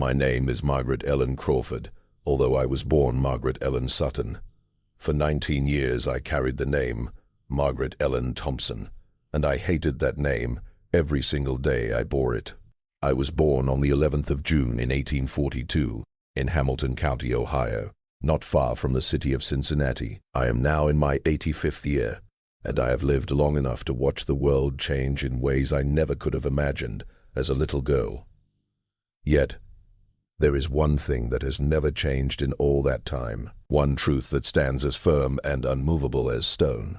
My name is Margaret Ellen Crawford, although I was born Margaret Ellen Sutton. For 19 years I carried the name Margaret Ellen Thompson, and I hated that name every single day I bore it. I was born on the 11th of June in 1842 in Hamilton County, Ohio, not far from the city of Cincinnati. I am now in my 85th year, and I have lived long enough to watch the world change in ways I never could have imagined as a little girl. Yet, there is one thing that has never changed in all that time, one truth that stands as firm and unmovable as stone.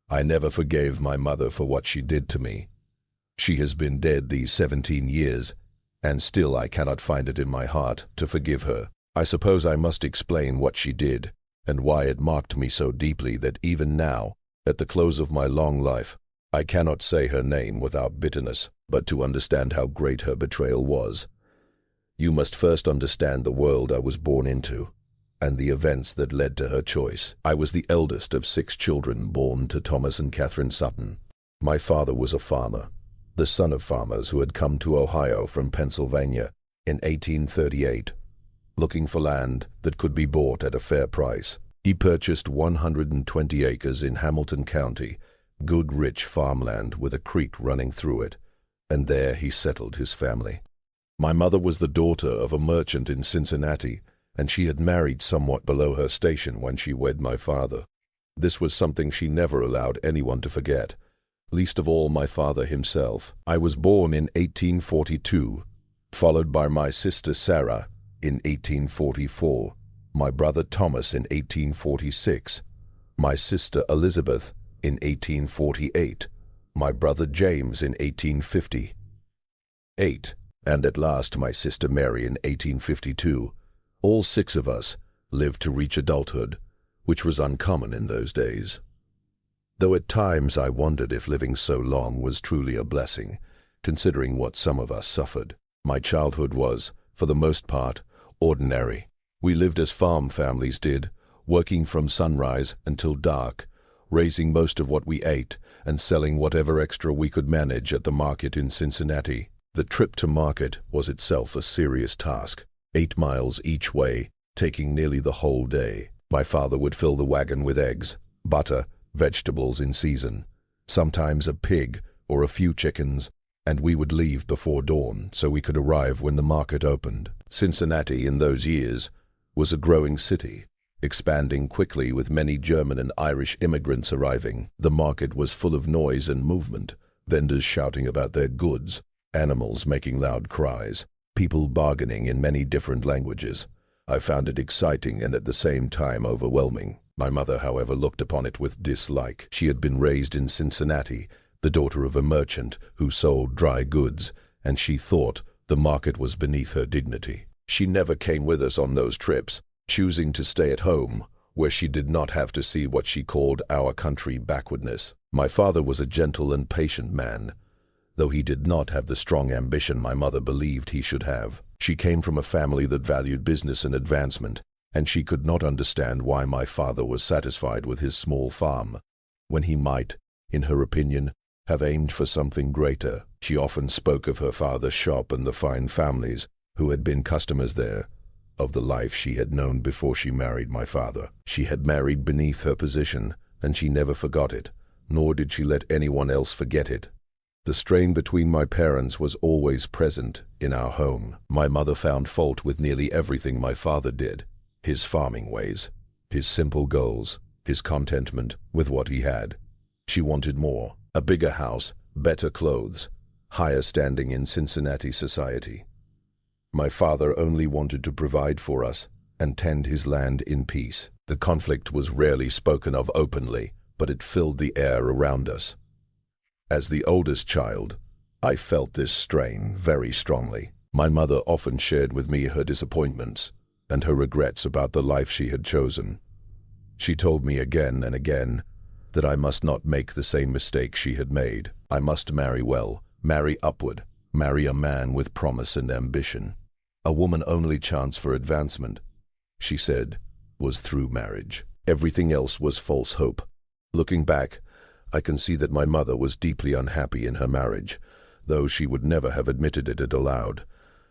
I never forgave my mother for what she did to me. She has been dead these 17 years, and still I cannot find it in my heart to forgive her. I suppose I must explain what she did, and why it marked me so deeply that even now, at the close of my long life, I cannot say her name without bitterness, but to understand how great her betrayal was. You must first understand the world I was born into, and the events that led to her choice. I was the eldest of 6 children born to Thomas and Catherine Sutton. My father was a farmer, the son of farmers who had come to Ohio from Pennsylvania in 1838, looking for land that could be bought at a fair price. He purchased 120 acres in Hamilton County, good rich farmland with a creek running through it, and there he settled his family. My mother was the daughter of a merchant in Cincinnati, and she had married somewhat below her station when she wed my father. This was something she never allowed anyone to forget, least of all my father himself. I was born in 1842, followed by my sister Sarah in 1844, my brother Thomas in 1846, my sister Elizabeth in 1848, my brother James in 1858, and at last my sister Mary in 1852. All 6 of us lived to reach adulthood, which was uncommon in those days. Though at times I wondered if living so long was truly a blessing, considering what some of us suffered. My childhood was, for the most part, ordinary. We lived as farm families did, working from sunrise until dark, raising most of what we ate and selling whatever extra we could manage at the market in Cincinnati. The trip to market was itself a serious task, 8 miles each way, taking nearly the whole day. My father would fill the wagon with eggs, butter, vegetables in season, sometimes a pig or a few chickens, and we would leave before dawn so we could arrive when the market opened. Cincinnati in those years was a growing city, expanding quickly with many German and Irish immigrants arriving. The market was full of noise and movement, vendors shouting about their goods, animals making loud cries, people bargaining in many different languages. I found it exciting and at the same time overwhelming. My mother, however, looked upon it with dislike. She had been raised in Cincinnati, the daughter of a merchant who sold dry goods, and she thought the market was beneath her dignity. She never came with us on those trips, choosing to stay at home, where she did not have to see what she called our country backwardness. My father was a gentle and patient man, though he did not have the strong ambition my mother believed he should have. She came from a family that valued business and advancement, and she could not understand why my father was satisfied with his small farm, when he might, in her opinion, have aimed for something greater. She often spoke of her father's shop and the fine families who had been customers there, of the life she had known before she married my father. She had married beneath her position, and she never forgot it, nor did she let anyone else forget it. The strain between my parents was always present in our home. My mother found fault with nearly everything my father did, his farming ways, his simple goals, his contentment with what he had. She wanted more, a bigger house, better clothes, higher standing in Cincinnati society. My father only wanted to provide for us and tend his land in peace. The conflict was rarely spoken of openly, but it filled the air around us. As the oldest child, I felt this strain very strongly. My mother often shared with me her disappointments and her regrets about the life she had chosen. She told me again and again that I must not make the same mistake she had made. I must marry well, marry upward, marry a man with promise and ambition. A woman's only chance for advancement, she said, was through marriage. Everything else was false hope. Looking back, I can see that my mother was deeply unhappy in her marriage, though she would never have admitted it aloud.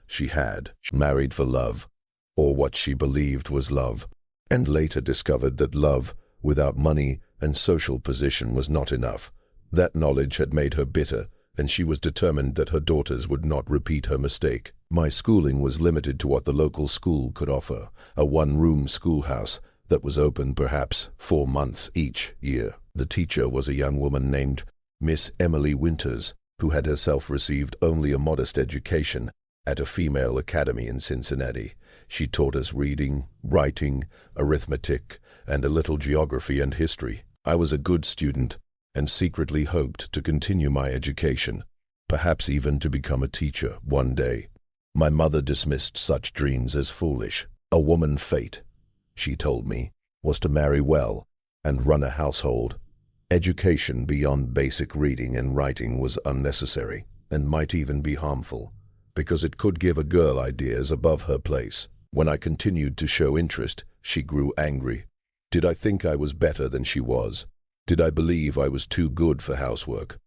she had married for love, or what she believed was love, and later discovered that love without money and social position was not enough. That knowledge had made her bitter, and she was determined that her daughters would not repeat her mistake. My schooling was limited to what the local school could offer, a one-room schoolhouse that was open perhaps 4 months each year. The teacher was a young woman named Miss Emily Winters, who had herself received only a modest education at a female academy in Cincinnati. She taught us reading, writing, arithmetic, and a little geography and history. I was a good student and secretly hoped to continue my education, perhaps even to become a teacher one day. My mother dismissed such dreams as foolish. A woman's fate, she told me, was to marry well and run a household. Education beyond basic reading and writing was unnecessary and might even be harmful, because it could give a girl ideas above her place. When I continued to show interest, she grew angry. Did I think I was better than she was? Did I believe I was too good for housework?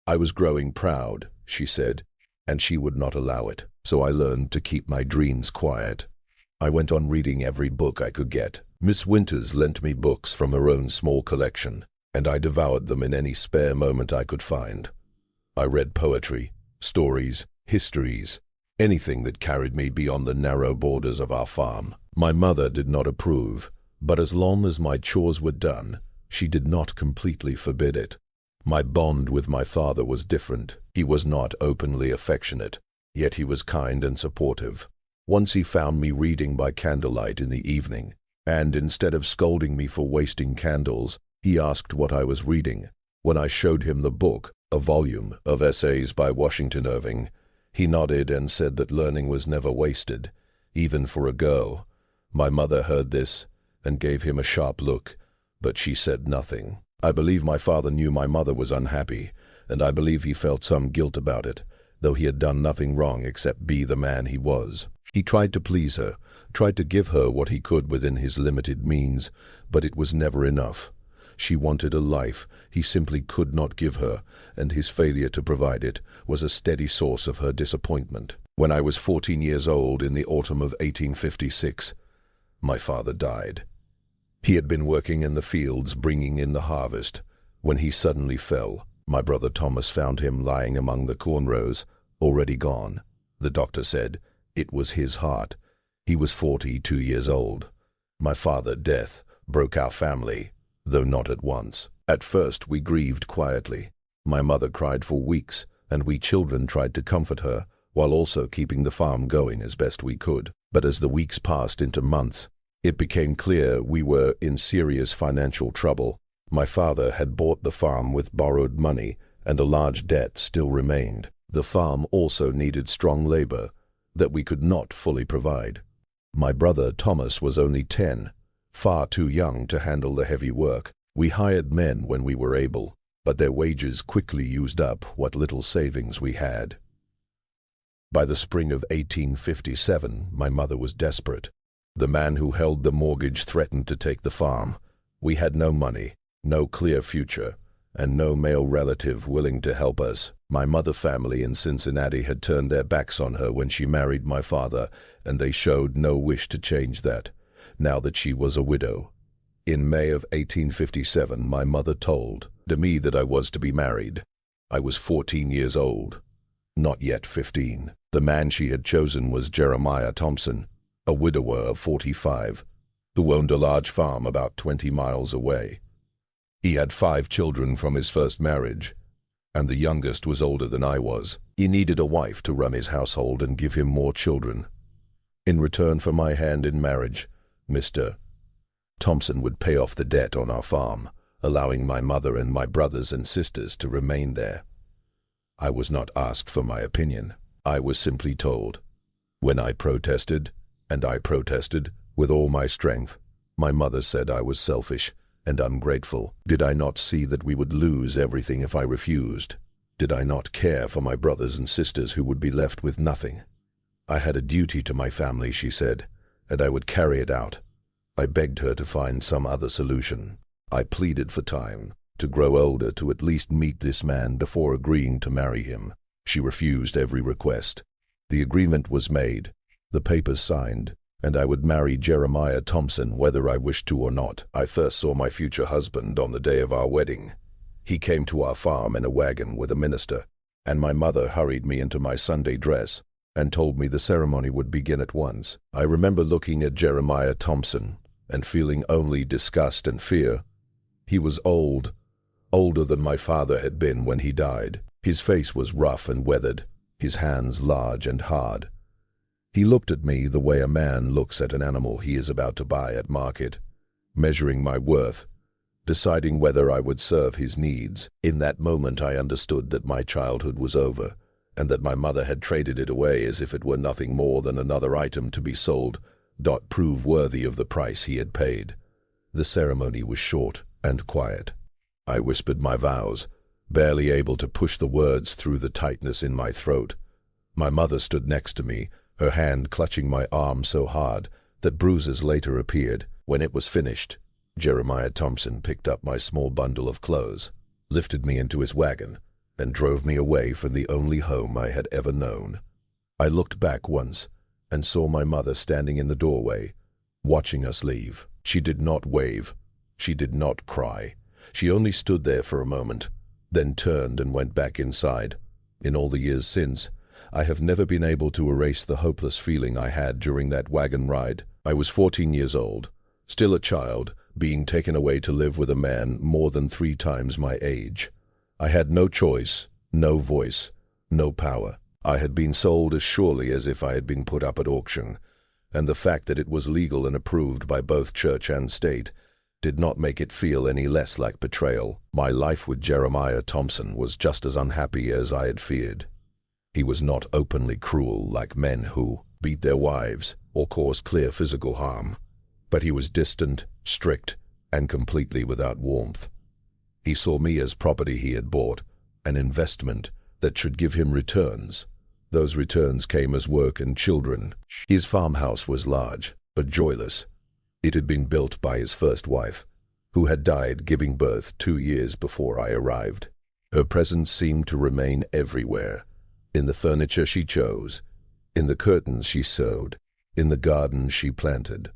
I was growing proud, she said, and she would not allow it. So I learned to keep my dreams quiet. I went on reading every book I could get. Miss Winters lent me books from her own small collection, and I devoured them in any spare moment I could find. I read poetry, stories, histories, anything that carried me beyond the narrow borders of our farm. My mother did not approve, but as long as my chores were done, she did not completely forbid it. My bond with my father was different. He was not openly affectionate, yet he was kind and supportive. Once he found me reading by candlelight in the evening, and instead of scolding me for wasting candles, he asked what I was reading. When I showed him the book, a volume of essays by Washington Irving, he nodded and said that learning was never wasted, even for a girl. My mother heard this and gave him a sharp look, but she said nothing. I believe my father knew my mother was unhappy, and I believe he felt some guilt about it, though he had done nothing wrong except be the man he was. He tried to please her, tried to give her what he could within his limited means, but it was never enough. She wanted a life he simply could not give her, and his failure to provide it was a steady source of her disappointment. When I was 14 years old in the autumn of 1856, my father died. He had been working in the fields bringing in the harvest when he suddenly fell. My brother Thomas found him lying among the corn rows, already gone. The doctor said it was his heart. He was 42 years old. My father's death broke our family, though not at once. At first we grieved quietly. My mother cried for weeks, and we children tried to comfort her, while also keeping the farm going as best we could. But as the weeks passed into months, it became clear we were in serious financial trouble. My father had bought the farm with borrowed money, and a large debt still remained. The farm also needed strong labor that we could not fully provide. My brother Thomas was only 10, far too young to handle the heavy work. We hired men when we were able, but their wages quickly used up what little savings we had. By the spring of 1857, my mother was desperate. The man who held the mortgage threatened to take the farm. We had no money, no clear future, and no male relative willing to help us. My mother's family in Cincinnati had turned their backs on her when she married my father, and they showed no wish to change that, now that she was a widow. In May of 1857, my mother told me that I was to be married. I was 14 years old, not yet 15. The man she had chosen was Jeremiah Thompson, a widower of 45, who owned a large farm about 20 miles away. He had 5 children from his first marriage, and the youngest was older than I was. He needed a wife to run his household and give him more children. In return for my hand in marriage, Mr. Thompson would pay off the debt on our farm, allowing my mother and my brothers and sisters to remain there. I was not asked for my opinion. I was simply told. When I protested, and I protested with all my strength, my mother said I was selfish and ungrateful. Did I not see that we would lose everything if I refused? Did I not care for my brothers and sisters who would be left with nothing? I had a duty to my family, she said, and I would carry it out. I begged her to find some other solution. I pleaded for time, to grow older, to at least meet this man before agreeing to marry him. She refused every request. The agreement was made, the papers signed, and I would marry Jeremiah Thompson whether I wished to or not. I first saw my future husband on the day of our wedding. He came to our farm in a wagon with a minister, and my mother hurried me into my Sunday dress and told me the ceremony would begin at once. I remember looking at Jeremiah Thompson and feeling only disgust and fear. He was old, older than my father had been when he died. His face was rough and weathered, his hands large and hard. He looked at me the way a man looks at an animal he is about to buy at market, measuring my worth, deciding whether I would serve his needs. In that moment I understood that my childhood was over, and that my mother had traded it away as if it were nothing more than another item to be sold, prove worthy of the price he had paid. The ceremony was short and quiet. I whispered my vows, barely able to push the words through the tightness in my throat. My mother stood next to me, her hand clutching my arm so hard that bruises later appeared. When it was finished, Jeremiah Thompson picked up my small bundle of clothes, lifted me into his wagon, and drove me away from the only home I had ever known. I looked back once and saw my mother standing in the doorway, watching us leave. She did not wave. She did not cry. She only stood there for a moment, then turned and went back inside. In all the years since, I have never been able to erase the hopeless feeling I had during that wagon ride. I was 14 years old, still a child, being taken away to live with a man more than 3 times my age. I had no choice, no voice, no power. I had been sold as surely as if I had been put up at auction, and the fact that it was legal and approved by both church and state did not make it feel any less like betrayal. My life with Jeremiah Thompson was just as unhappy as I had feared. He was not openly cruel like men who beat their wives or cause clear physical harm, but he was distant, strict, and completely without warmth. He saw me as property he had bought, an investment that should give him returns. Those returns came as work and children. His farmhouse was large, but joyless. It had been built by his first wife, who had died giving birth 2 years before I arrived. Her presence seemed to remain everywhere, in the furniture she chose, in the curtains she sewed, in the gardens she planted.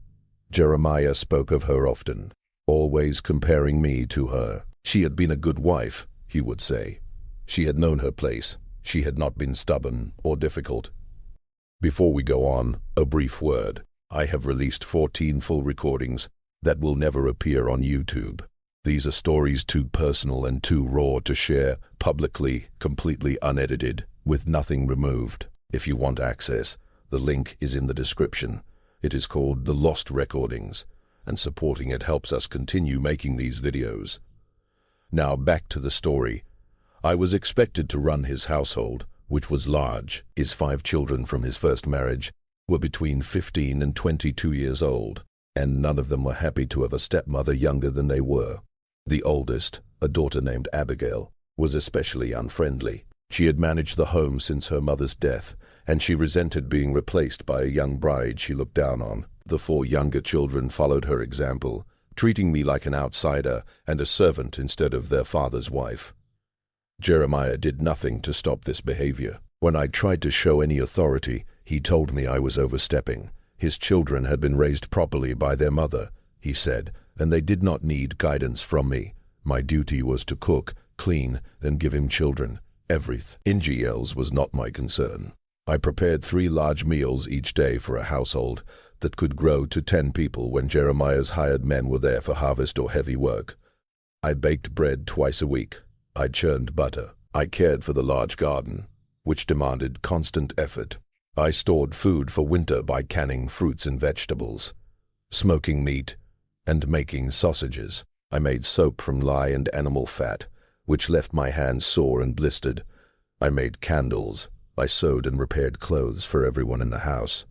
Jeremiah spoke of her often, always comparing me to her. She had been a good wife, he would say. She had known her place. She had not been stubborn or difficult. Before we go on, a brief word. I have released 14 full recordings that will never appear on YouTube. These are stories too personal and too raw to share publicly, completely unedited, with nothing removed. If you want access, the link is in the description. It is called The Lost Recordings, and supporting it helps us continue making these videos. Now back to the story. I was expected to run his household, which was large. His 5 children from his first marriage were between 15 and 22 years old, and none of them were happy to have a stepmother younger than they were. The oldest, a daughter named Abigail, was especially unfriendly. She had managed the home since her mother's death, and she resented being replaced by a young bride she looked down on. The 4 younger children followed her example, treating me like an outsider and a servant instead of their father's wife. Jeremiah did nothing to stop this behavior. When I tried to show any authority, he told me I was overstepping. His children had been raised properly by their mother, he said, and they did not need guidance from me. My duty was to cook, clean, and give him children. Everything. NGLs was not my concern. I prepared 3 large meals each day for a household that could grow to 10 people when Jeremiah's hired men were there for harvest or heavy work. I baked bread twice a week. I churned butter. I cared for the large garden, which demanded constant effort. I stored food for winter by canning fruits and vegetables, smoking meat, and making sausages. I made soap from lye and animal fat, which left my hands sore and blistered. I made candles. I sewed and repaired clothes for everyone in the house.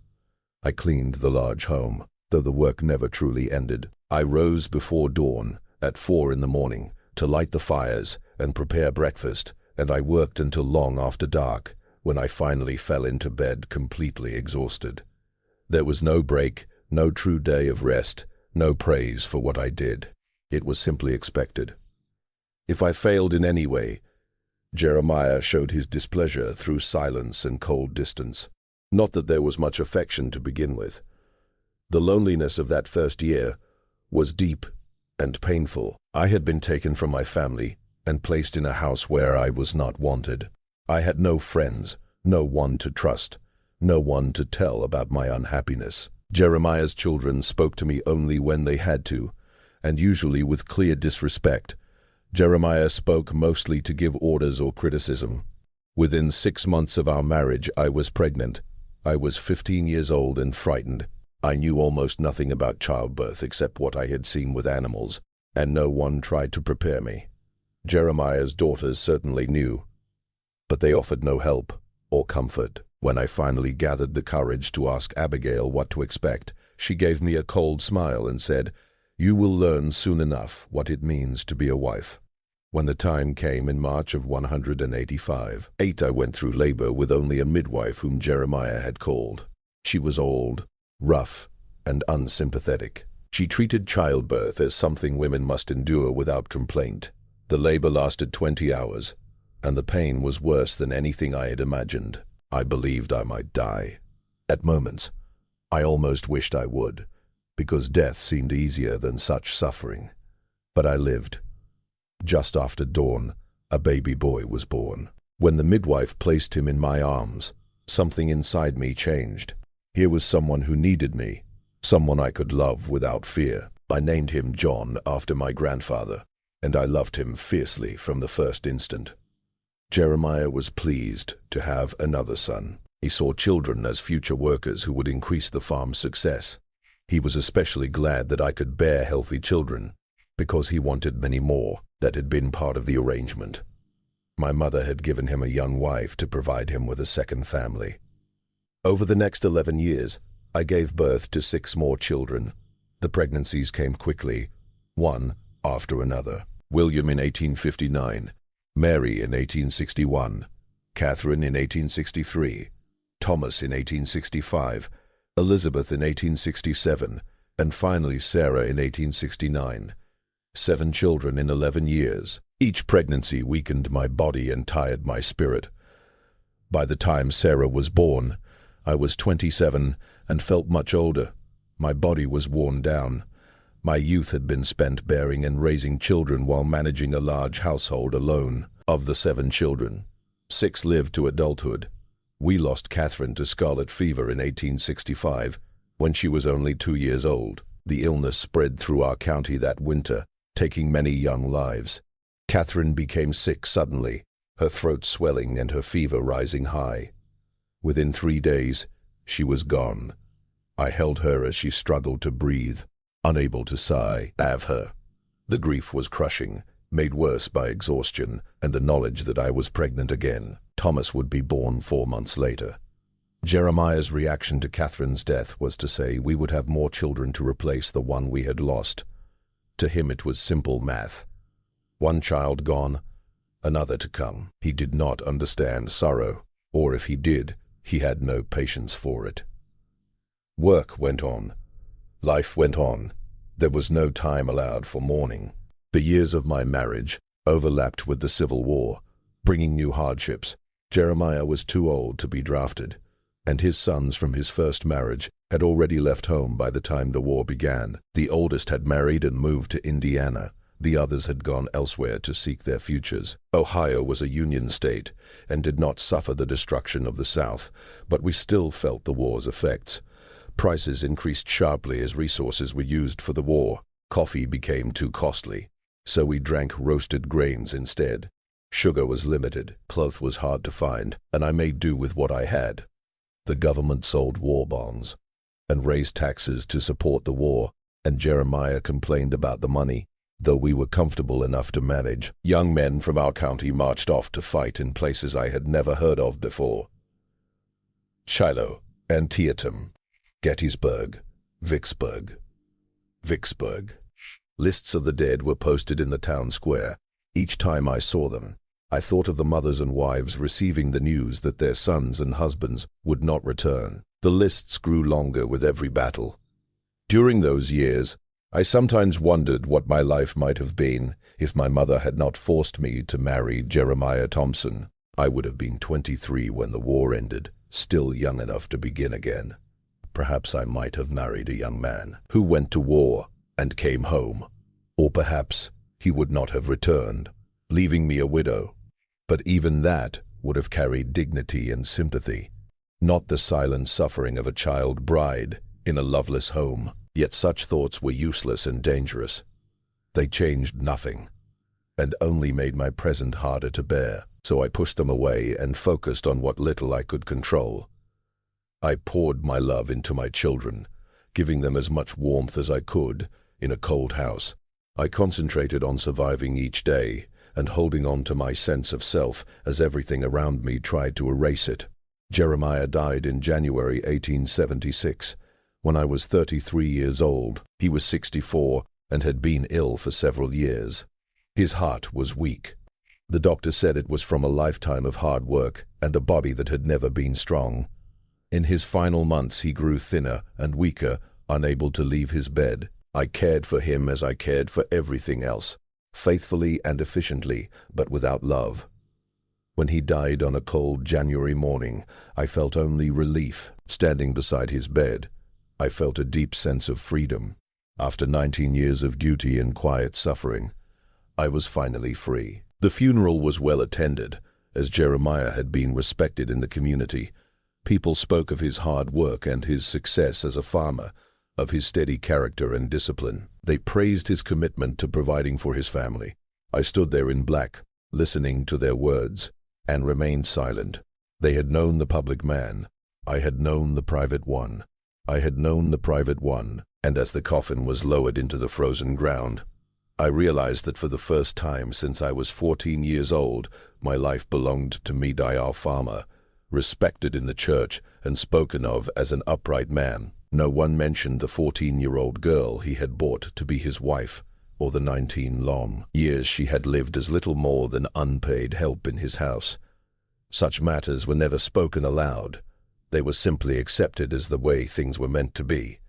I cleaned the large home, though the work never truly ended. I rose before dawn, at 4 in the morning, to light the fires and prepare breakfast, and I worked until long after dark, when I finally fell into bed completely exhausted. There was no break, no true day of rest, no praise for what I did. It was simply expected. If I failed in any way, Jeremiah showed his displeasure through silence and cold distance. Not that there was much affection to begin with. The loneliness of that first year was deep and painful. I had been taken from my family and placed in a house where I was not wanted. I had no friends, no one to trust, no one to tell about my unhappiness. Jeremiah's children spoke to me only when they had to, and usually with clear disrespect. Jeremiah spoke mostly to give orders or criticism. Within 6 months of our marriage, I was pregnant. I was 15 years old and frightened. I knew almost nothing about childbirth except what I had seen with animals, and no one tried to prepare me. Jeremiah's daughters certainly knew, but they offered no help or comfort. When I finally gathered the courage to ask Abigail what to expect, she gave me a cold smile and said, "You will learn soon enough what it means to be a wife." When the time came in March of 185, I went through labor with only a midwife whom Jeremiah had called. She was old, rough, and unsympathetic. She treated childbirth as something women must endure without complaint. The labor lasted 20 hours, and the pain was worse than anything I had imagined. I believed I might die. At moments, I almost wished I would, because death seemed easier than such suffering. But I lived. Just after dawn, a baby boy was born. When the midwife placed him in my arms, something inside me changed. Here was someone who needed me, someone I could love without fear. I named him John after my grandfather, and I loved him fiercely from the first instant. Jeremiah was pleased to have another son. He saw children as future workers who would increase the farm's success. He was especially glad that I could bear healthy children, because he wanted many more that had been part of the arrangement. My mother had given him a young wife to provide him with a second family. Over the next 11 years, I gave birth to 6 more children. The pregnancies came quickly, one after another. William in 1859, Mary in 1861, Catherine in 1863, Thomas in 1865, Elizabeth in 1867, and finally Sarah in 1869. 7 children in 11 years. Each pregnancy weakened my body and tired my spirit. By the time Sarah was born, I was 27 and felt much older. My body was worn down. My youth had been spent bearing and raising children while managing a large household alone. Of the 7 children, 6 lived to adulthood. We lost Catherine to scarlet fever in 1865 when she was only 2 years old. The illness spread through our county that winter, taking many young lives. Catherine became sick suddenly, her throat swelling and her fever rising high. Within 3 days, she was gone. I held her as she struggled to breathe, unable to sigh. Have her. The grief was crushing, made worse by exhaustion and the knowledge that I was pregnant again. Thomas would be born 4 months later. Jeremiah's reaction to Catherine's death was to say we would have more children to replace the one we had lost. To him it was simple math. 1 child gone, another to come. He did not understand sorrow, or if he did, he had no patience for it. Work went on. Life went on. There was no time allowed for mourning. The years of my marriage overlapped with the Civil War, bringing new hardships. Jeremiah was too old to be drafted, and his sons from his first marriage had already left home by the time the war began. The oldest had married and moved to Indiana. The others had gone elsewhere to seek their futures. Ohio was a Union state and did not suffer the destruction of the South, but we still felt the war's effects. Prices increased sharply as resources were used for the war. Coffee became too costly, so we drank roasted grains instead. Sugar was limited, cloth was hard to find, and I made do with what I had. The government sold war bonds and raised taxes to support the war, and Jeremiah complained about the money, though we were comfortable enough to manage. Young men from our county marched off to fight in places I had never heard of before. Shiloh, Antietam, Gettysburg, Vicksburg. Lists of the dead were posted in the town square. Each time I saw them, I thought of the mothers and wives receiving the news that their sons and husbands would not return. The lists grew longer with every battle. During those years, I sometimes wondered what my life might have been if my mother had not forced me to marry Jeremiah Thompson. I would have been 23 when the war ended, still young enough to begin again. Perhaps I might have married a young man who went to war and came home. Or perhaps he would not have returned, leaving me a widow. But even that would have carried dignity and sympathy, not the silent suffering of a child bride in a loveless home. Yet such thoughts were useless and dangerous. They changed nothing, and only made my present harder to bear. So I pushed them away and focused on what little I could control. I poured my love into my children, giving them as much warmth as I could in a cold house. I concentrated on surviving each day and holding on to my sense of self as everything around me tried to erase it. Jeremiah died in January 1876, when I was 33 years old. He was 64 and had been ill for several years. His heart was weak. The doctor said it was from a lifetime of hard work and a body that had never been strong. In his final months he grew thinner and weaker, unable to leave his bed. I cared for him as I cared for everything else, faithfully and efficiently, but without love. When he died on a cold January morning, I felt only relief. Standing beside his bed, I felt a deep sense of freedom. After 19 years of duty and quiet suffering, I was finally free. The funeral was well attended, as Jeremiah had been respected in the community. People spoke of his hard work and his success as a farmer, of his steady character and discipline. They praised his commitment to providing for his family. I stood there in black, listening to their words, and remained silent. They had known the public man. I had known the private one. I had known the private one, and as the coffin was lowered into the frozen ground, I realized that for the first time since I was 14 years old, my life belonged to Medai, our farmer, respected in the church and spoken of as an upright man. No one mentioned the 14-year-old girl he had bought to be his wife, or the 19 long years she had lived as little more than unpaid help in his house. Such matters were never spoken aloud. They were simply accepted as the way things were meant to be.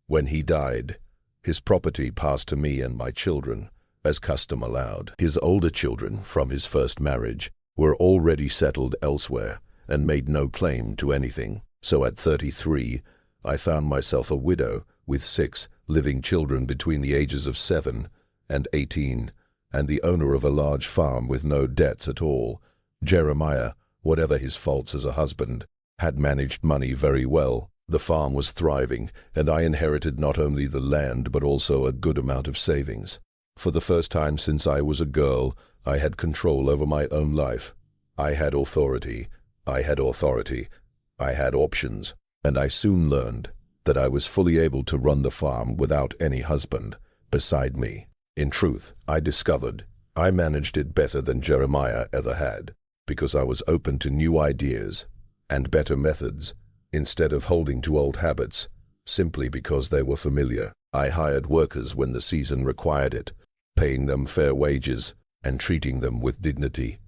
When he died, his property passed to me and my children, as custom allowed. His older children, from his first marriage, were already settled elsewhere and made no claim to anything. So at 33, I found myself a widow with 6 living children between the ages of 7 and 18, and the owner of a large farm with no debts at all. Jeremiah, whatever his faults as a husband, had managed money very well. The farm was thriving, and I inherited not only the land but also a good amount of savings. For the first time since I was a girl, I had control over my own life. I had authority. I had options, and I soon learned that I was fully able to run the farm without any husband beside me. In truth, I discovered I managed it better than Jeremiah ever had, because I was open to new ideas and better methods, instead of holding to old habits, simply because they were familiar. I hired workers when the season required it, paying them fair wages and treating them with dignity.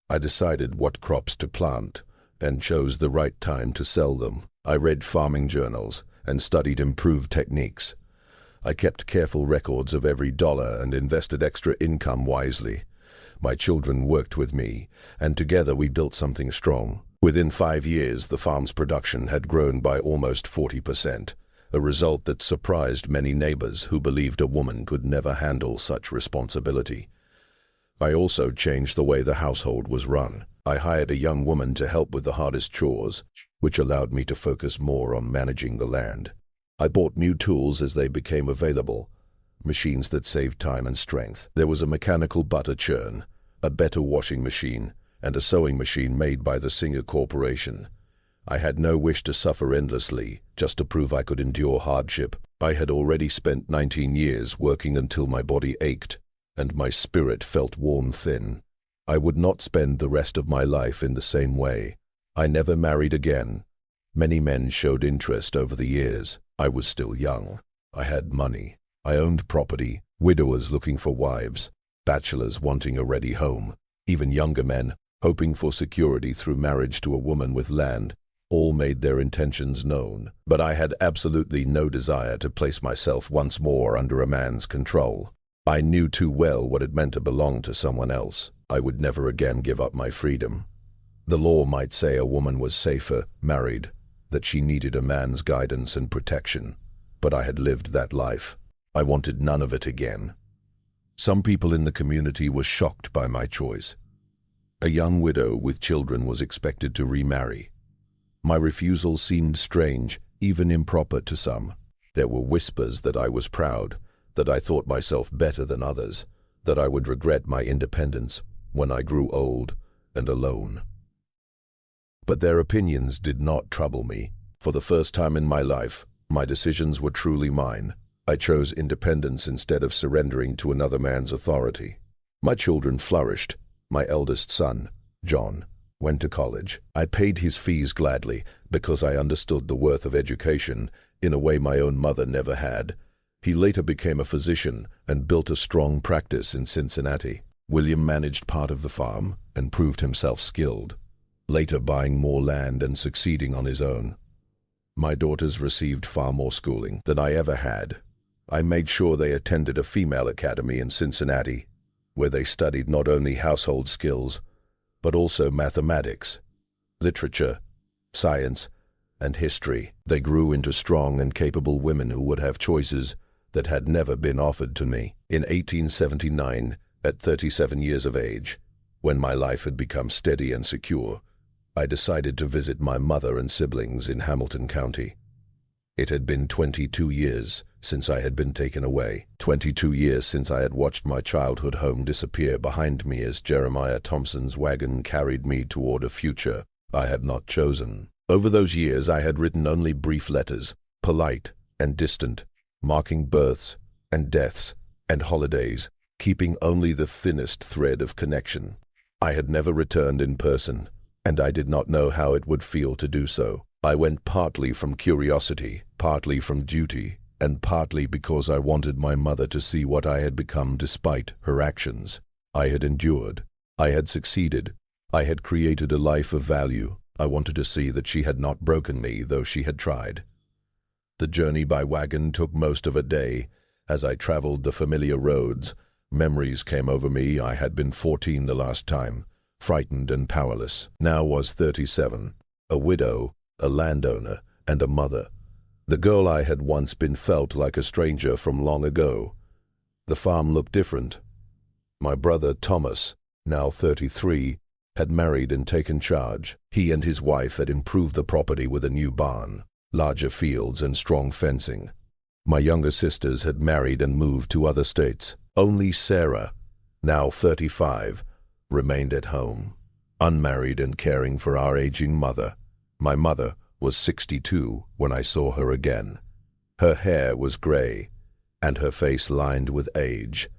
I decided what crops to plant and chose the right time to sell them. I read farming journals and studied improved techniques. I kept careful records of every dollar and invested extra income wisely. My children worked with me, and together we built something strong. Within 5 years, the farm's production had grown by almost 40%, a result that surprised many neighbors who believed a woman could never handle such responsibility. I also changed the way the household was run. I hired a young woman to help with the hardest chores, which allowed me to focus more on managing the land. I bought new tools as they became available, machines that saved time and strength. There was a mechanical butter churn, a better washing machine, and a sewing machine made by the Singer Corporation. I had no wish to suffer endlessly, just to prove I could endure hardship. I had already spent 19 years working until my body ached, and my spirit felt worn thin. I would not spend the rest of my life in the same way. I never married again. Many men showed interest over the years. I was still young. I had money. I owned property, widowers looking for wives, bachelors wanting a ready home, even younger men hoping for security through marriage to a woman with land. All made their intentions known, but I had absolutely no desire to place myself once more under a man's control. I knew too well what it meant to belong to someone else. I would never again give up my freedom. The law might say a woman was safer, married, that she needed a man's guidance and protection, but I had lived that life. I wanted none of it again. Some people in the community were shocked by my choice. A young widow with children was expected to remarry. My refusal seemed strange, even improper to some. There were whispers that I was proud, that I thought myself better than others, that I would regret my independence when I grew old and alone. But their opinions did not trouble me. For the first time in my life, my decisions were truly mine. I chose independence instead of surrendering to another man's authority. My children flourished. My eldest son, John, went to college. I paid his fees gladly because I understood the worth of education in a way my own mother never had. He later became a physician and built a strong practice in Cincinnati. William managed part of the farm and proved himself skilled, later buying more land and succeeding on his own. My daughters received far more schooling than I ever had. I made sure they attended a female academy in Cincinnati, where they studied not only household skills, but also mathematics, literature, science, and history. They grew into strong and capable women who would have choices that had never been offered to me. In 1879, at 37 years of age, when my life had become steady and secure, I decided to visit my mother and siblings in Hamilton County. It had been 22 years since I had been taken away, 22 years since I had watched my childhood home disappear behind me as Jeremiah Thompson's wagon carried me toward a future I had not chosen. Over those years I had written only brief letters, polite and distant, marking births and deaths and holidays, keeping only the thinnest thread of connection. I had never returned in person, and I did not know how it would feel to do so. I went partly from curiosity, partly from duty, and partly because I wanted my mother to see what I had become despite her actions. I had endured. I had succeeded. I had created a life of value. I wanted to see that she had not broken me, though she had tried. The journey by wagon took most of a day. As I traveled the familiar roads, memories came over me. I had been 14 the last time, frightened and powerless. Now was 37, a widow, a landowner, and a mother. The girl I had once been felt like a stranger from long ago. The farm looked different. My brother Thomas, now 33, had married and taken charge. He and his wife had improved the property with a new barn, larger fields, and strong fencing. My younger sisters had married and moved to other states. Only Sarah, now 35, remained at home, unmarried and caring for our aging mother. My mother was 62 when I saw her again. Her hair was gray, and her face lined with age.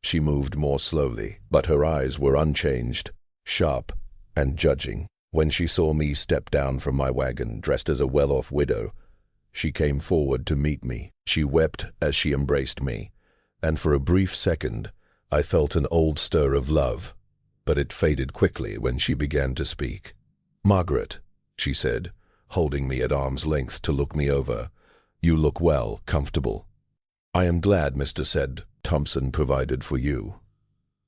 She moved more slowly, but her eyes were unchanged, sharp and judging. When she saw me step down from my wagon, dressed as a well-off widow, she came forward to meet me. She wept as she embraced me, and for a brief second, I felt an old stir of love, but it faded quickly when she began to speak. "Margaret," she said, holding me at arm's length to look me over, "you look well, comfortable. I am glad Mr. said Thompson provided for you."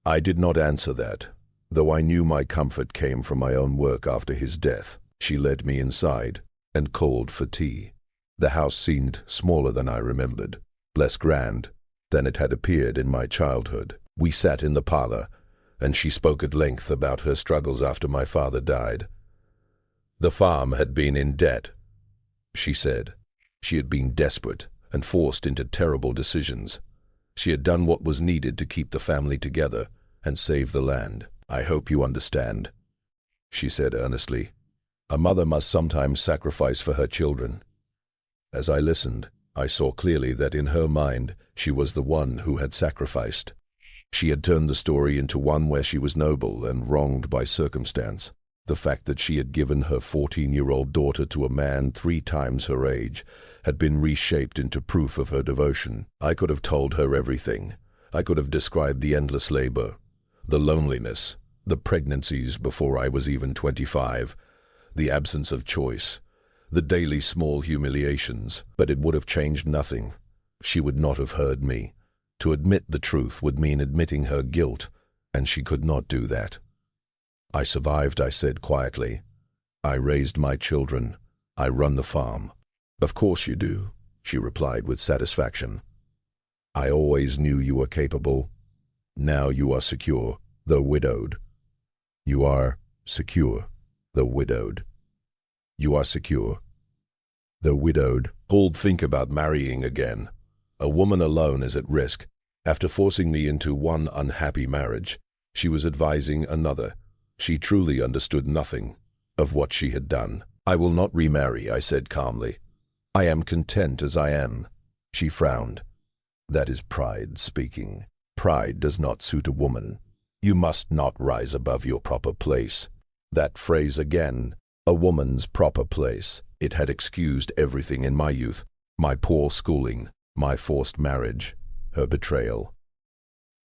I did not answer that, though I knew my comfort came from my own work after his death. She led me inside and called for tea. The house seemed smaller than I remembered, less grand than it had appeared in my childhood. We sat in the parlor, and she spoke at length about her struggles after my father died. The farm had been in debt, she said. She had been desperate and forced into terrible decisions. She had done what was needed to keep the family together and save the land. "I hope you understand," she said earnestly. "A mother must sometimes sacrifice for her children." As I listened, I saw clearly that in her mind, she was the one who had sacrificed. She had turned the story into one where she was noble and wronged by circumstance. The fact that she had given her 14-year-old daughter to a man 3 times her age had been reshaped into proof of her devotion. I could have told her everything. I could have described the endless labor, the loneliness, the pregnancies before I was even 25, the absence of choice, the daily small humiliations, but it would have changed nothing. She would not have heard me. To admit the truth would mean admitting her guilt, and she could not do that. I survived, I said quietly. I raised my children. I run the farm. Of course you do, she replied with satisfaction. I always knew you were capable. Now you are secure, though widowed. You are secure, though widowed. You are secure, though widowed. Paul, think about marrying again. A woman alone is at risk. After forcing me into one unhappy marriage, she was advising another. She truly understood nothing of what she had done. I will not remarry, I said calmly. I am content as I am. She frowned. That is pride speaking. Pride does not suit a woman. You must not rise above your proper place. That phrase again, a woman's proper place. It had excused everything in my youth, my poor schooling, my forced marriage, her betrayal.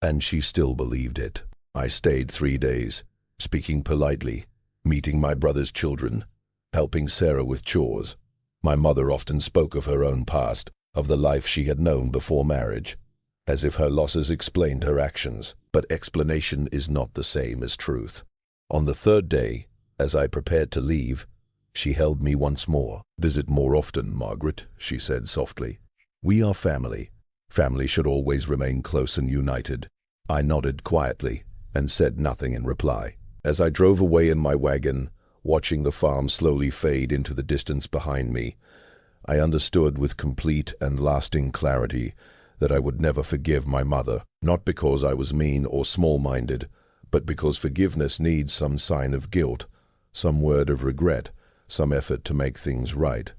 And she still believed it. I stayed 3 days, speaking politely, meeting my brother's children, helping Sarah with chores. My mother often spoke of her own past, of the life she had known before marriage, as if her losses explained her actions. But explanation is not the same as truth. On the 3rd day, as I prepared to leave, she held me once more. Visit more often, Margaret, she said softly. We are family. Family should always remain close and united. I nodded quietly and said nothing in reply. As I drove away in my wagon, watching the farm slowly fade into the distance behind me, I understood with complete and lasting clarity that I would never forgive my mother, not because I was mean or small-minded, but because forgiveness needs some sign of guilt, some word of regret, some effort to make things right.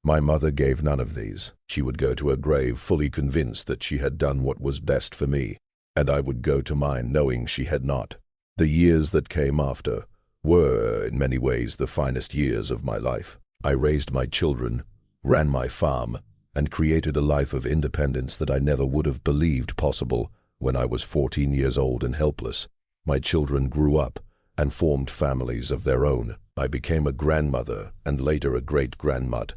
My mother gave none of these. She would go to her grave fully convinced that she had done what was best for me, and I would go to mine knowing she had not. The years that came after were, in many ways, the finest years of my life. I raised my children, ran my farm, and created a life of independence that I never would have believed possible when I was 14 years old and helpless. My children grew up and formed families of their own. I became a grandmother and later a great-grandmother.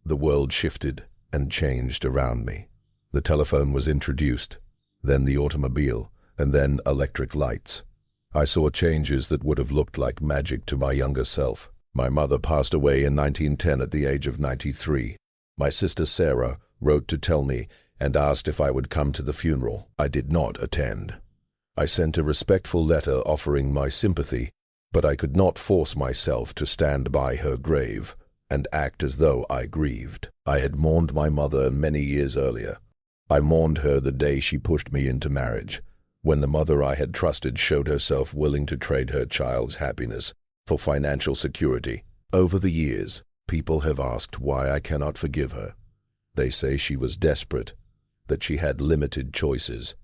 The world shifted and changed around me. The telephone was introduced, then the automobile, and then electric lights. I saw changes that would have looked like magic to my younger self. My mother passed away in 1910 at the age of 93. My sister Sarah wrote to tell me and asked if I would come to the funeral. I did not attend. I sent a respectful letter offering my sympathy, but I could not force myself to stand by her grave and act as though I grieved. I had mourned my mother many years earlier. I mourned her the day she pushed me into marriage, when the mother I had trusted showed herself willing to trade her child's happiness for financial security. Over the years, people have asked why I cannot forgive her. They say she was desperate, that she had limited choices,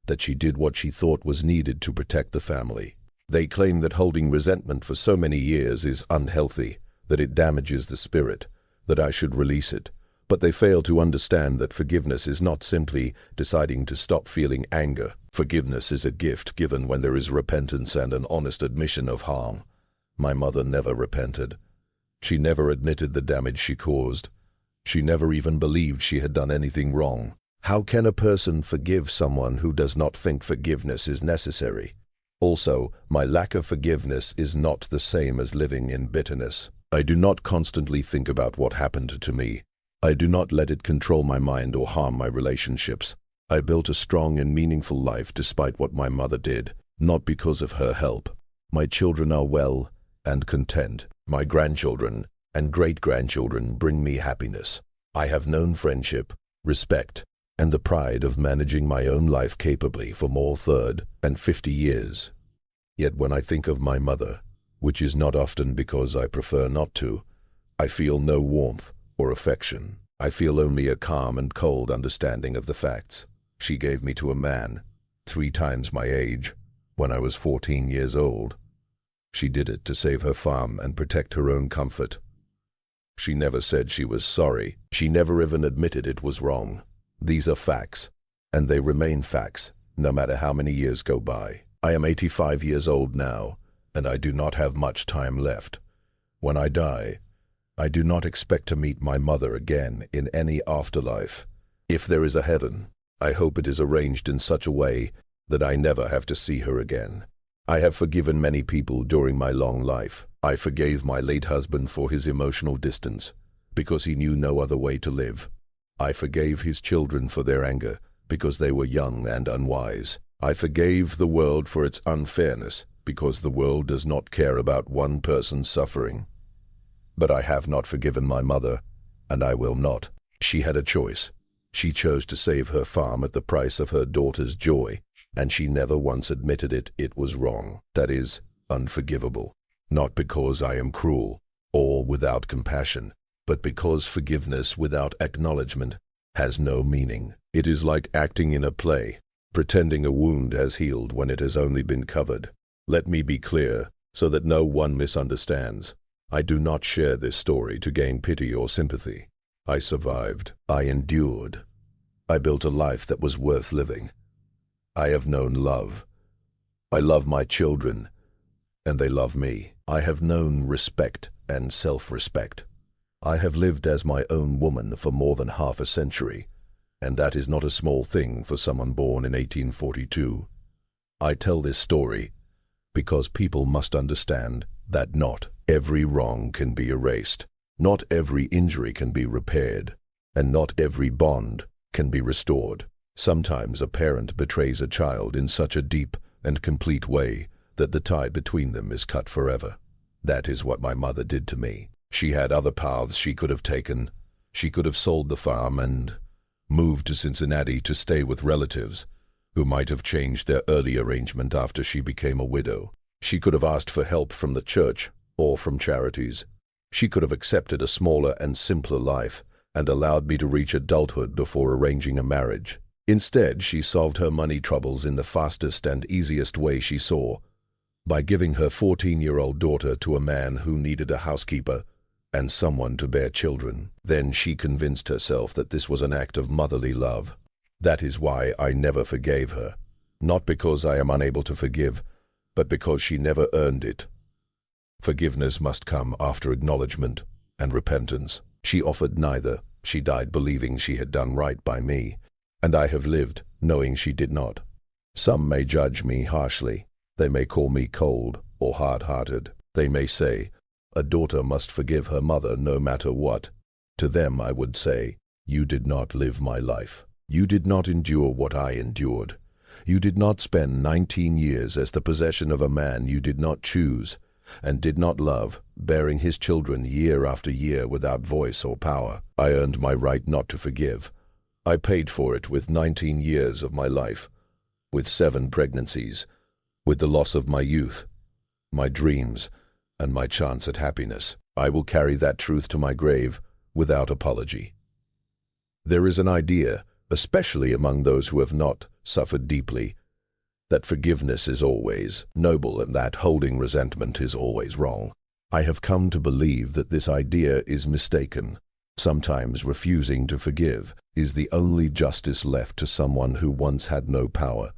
that she did what she thought was needed to protect the family. They claim that holding resentment for so many years is unhealthy, that it damages the spirit, that I should release it. But they fail to understand that forgiveness is not simply deciding to stop feeling anger. Forgiveness is a gift given when there is repentance and an honest admission of harm. My mother never repented. She never admitted the damage she caused. She never even believed she had done anything wrong. How can a person forgive someone who does not think forgiveness is necessary? Also, my lack of forgiveness is not the same as living in bitterness. I do not constantly think about what happened to me. I do not let it control my mind or harm my relationships. I built a strong and meaningful life despite what my mother did, not because of her help. My children are well and content. My grandchildren and great-grandchildren bring me happiness. I have known friendship, respect, and the pride of managing my own life capably for more 50 years. Yet when I think of my mother, which is not often because I prefer not to, I feel no warmth or affection. I feel only a calm and cold understanding of the facts. She gave me to a man, 3 times my age, when I was 14 years old. She did it to save her farm and protect her own comfort. She never said she was sorry. She never even admitted it was wrong. These are facts, and they remain facts, no matter how many years go by. I am 85 years old now, and I do not have much time left. When I die, I do not expect to meet my mother again in any afterlife. If there is a heaven, I hope it is arranged in such a way that I never have to see her again. I have forgiven many people during my long life. I forgave my late husband for his emotional distance, because he knew no other way to live. I forgave his children for their anger, because they were young and unwise. I forgave the world for its unfairness, because the world does not care about one person's suffering. But I have not forgiven my mother, and I will not. She had a choice. She chose to save her farm at the price of her daughter's joy, and she never once admitted it. It was wrong. That is unforgivable. Not because I am cruel or without compassion, but because forgiveness without acknowledgement has no meaning. It is like acting in a play, pretending a wound has healed when it has only been covered. Let me be clear, so that no one misunderstands. I do not share this story to gain pity or sympathy. I survived. I endured. I built a life that was worth living. I have known love. I love my children, and they love me. I have known respect and self-respect. I have lived as my own woman for more than half a century, and that is not a small thing for someone born in 1842. I tell this story because people must understand that not every wrong can be erased, not every injury can be repaired, and not every bond can be restored. Sometimes a parent betrays a child in such a deep and complete way that the tie between them is cut forever. That is what my mother did to me. She had other paths she could have taken. She could have sold the farm and moved to Cincinnati to stay with relatives who might have changed their early arrangement after she became a widow. She could have asked for help from the church or from charities. She could have accepted a smaller and simpler life and allowed me to reach adulthood before arranging a marriage. Instead, she solved her money troubles in the fastest and easiest way she saw, by giving her 14-year-old daughter to a man who needed a housekeeper and someone to bear children. Then she convinced herself that this was an act of motherly love. That is why I never forgave her, not because I am unable to forgive, but because she never earned it. Forgiveness must come after acknowledgement and repentance. She offered neither. She died believing she had done right by me, and I have lived knowing she did not. Some may judge me harshly. They may call me cold or hard-hearted. They may say, a daughter must forgive her mother no matter what. To them I would say, you did not live my life. You did not endure what I endured. You did not spend 19 years as the possession of a man you did not choose and did not love, bearing his children year after year without voice or power. I earned my right not to forgive. I paid for it with 19 years of my life, with 7 pregnancies, with the loss of my youth, my dreams, and my chance at happiness. I will carry that truth to my grave without apology. There is an idea, especially among those who have not suffered deeply, that forgiveness is always noble and that holding resentment is always wrong. I have come to believe that this idea is mistaken. Sometimes refusing to forgive is the only justice left to someone who once had no power.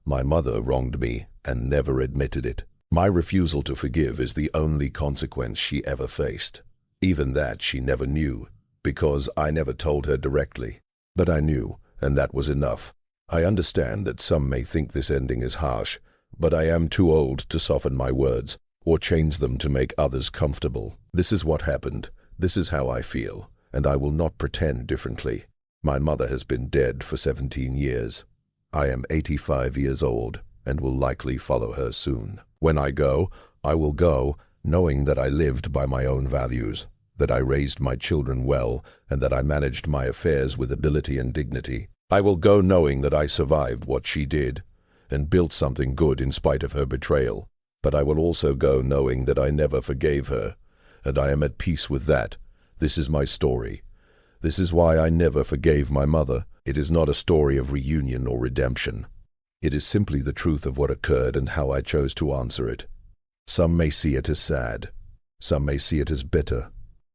My mother wronged me and never admitted it. My refusal to forgive is the only consequence she ever faced. Even that she never knew, because I never told her directly. But I knew, and that was enough. I understand that some may think this ending is harsh, but I am too old to soften my words or change them to make others comfortable. This is what happened. This is how I feel, and I will not pretend differently. My mother has been dead for 17 years. I am 85 years old and will likely follow her soon. When I will go knowing that I lived by my own values, that I raised my children well, and that I managed my affairs with ability and dignity. I will go knowing that I survived what she did and built something good in spite of her betrayal. But I will also go knowing that I never forgave her, and I am at peace with that. This is my story. This is why I never forgave my mother. It is not a story of reunion or redemption. It is simply the truth of what occurred and how I chose to answer it. Some may see it as sad. Some may see it as bitter.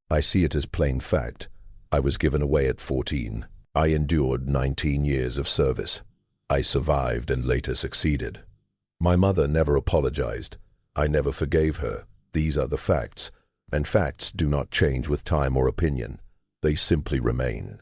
I see it as plain fact. I was given away at 14. I endured 19 years of service. I survived and later succeeded. My mother never apologized. I never forgave her. These are the facts, and facts do not change with time or opinion. They simply remain.